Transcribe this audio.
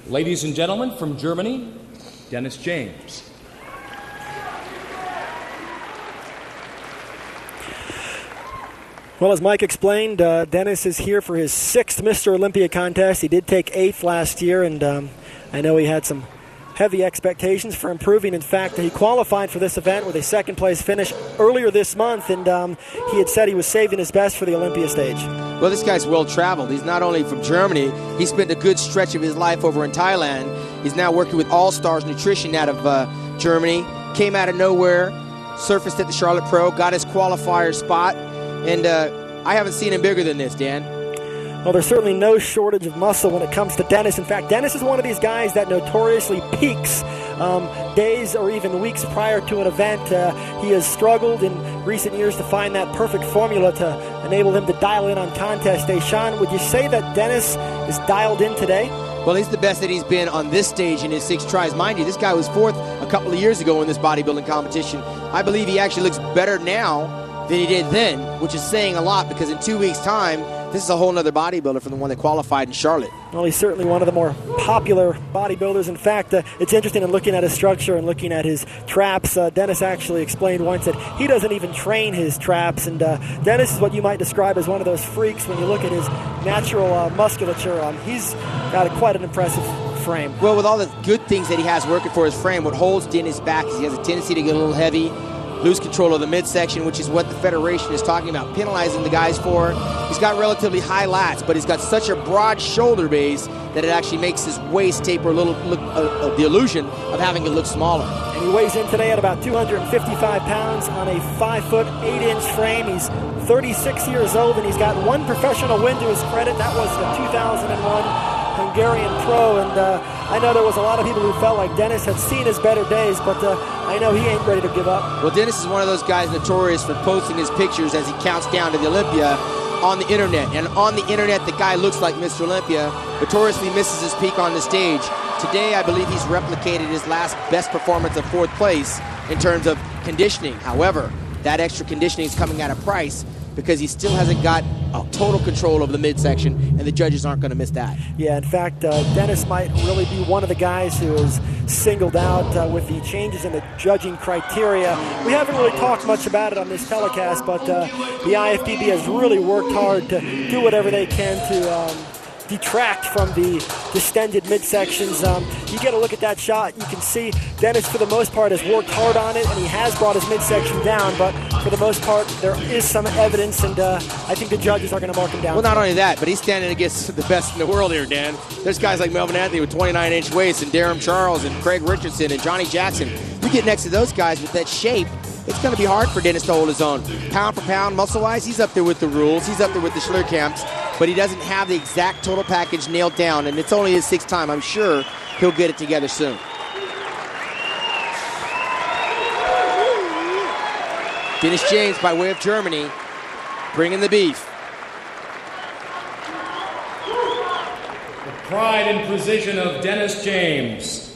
Ladies and gentlemen, from Germany, Dennis James. Well, as Mike explained, Dennis is here for his 6th Mr. Olympia contest. He did take 8th last year, and I know he had some heavy expectations for improving. In fact, he qualified for this event with a 2nd-place finish earlier this month, and he had said he was saving his best for the Olympia stage. Well, this guy's well-traveled. He's not only from Germany, he spent a good stretch of his life over in Thailand. He's now working with All Stars Nutrition out of Germany. Came out of nowhere, surfaced at the Charlotte Pro, got his qualifier spot, and I haven't seen him bigger than this, Dan. Well, there's certainly no shortage of muscle when it comes to Dennis. In fact, Dennis is one of these guys that notoriously peaks days or even weeks prior to an event. He has struggled in recent years to find that perfect formula to enable him to dial in on contest day. Sean, would you say that Dennis is dialed in today? Well, he's the best that he's been on this stage in his 6 tries. Mind you, this guy was 4th a couple of years ago in this bodybuilding competition. I believe he actually looks better now than he did then, which is saying a lot, because in 2 weeks' time, this is a whole other bodybuilder from the one that qualified in Charlotte. Well, he's certainly one of the more popular bodybuilders. In fact, it's interesting in looking at his structure and looking at his traps. Dennis actually explained once that he doesn't even train his traps, and Dennis is what you might describe as one of those freaks when you look at his natural musculature. He's got quite an impressive frame. Well, with all the good things that he has working for his frame, what holds Dennis back is he has a tendency to get a little heavy, lose control of the midsection, which is what the Federation is talking about, penalizing the guys for. He's got relatively high lats, but he's got such a broad shoulder base that it actually makes his waist taper a little, the illusion of having it look smaller. And he weighs in today at about 255 pounds on a 5'8" frame. He's 36 years old, and he's got 1 professional win to his credit. That was the 2001 Hungarian Pro, and I know there was a lot of people who felt like Dennis had seen his better days, but I know he ain't ready to give up. Well, Dennis is one of those guys notorious for posting his pictures as he counts down to the Olympia on the internet. And on the internet, the guy looks like Mr. Olympia, notoriously misses his peak on the stage. Today, I believe he's replicated his last best performance of 4th place in terms of conditioning. However, that extra conditioning is coming at a price, because he still hasn't got total control over the midsection, and the judges aren't going to miss that. Yeah, in fact, Dennis might really be one of the guys who is singled out with the changes in the judging criteria. We haven't really talked much about it on this telecast, but the IFBB has really worked hard to do whatever they can to detract from the distended midsections. You get a look at that shot, you can see Dennis, for the most part, has worked hard on it, and he has brought his midsection down, but for the most part, there is some evidence, and I think the judges are going to mark him down. Well, not only that, but he's standing against the best in the world here, Dan. There's guys like Melvin Anthony with 29-inch waists, and Darren Charles, and Craig Richardson, and Johnny Jackson. You get next to those guys with that shape, it's going to be hard for Dennis to hold his own. Pound for pound, muscle-wise, he's up there with the rules. He's up there with the Schlierkamps, but he doesn't have the exact total package nailed down, and it's only his 6th time. I'm sure he'll get it together soon. Dennis James, by way of Germany, bringing the beef. The pride and precision of Dennis James.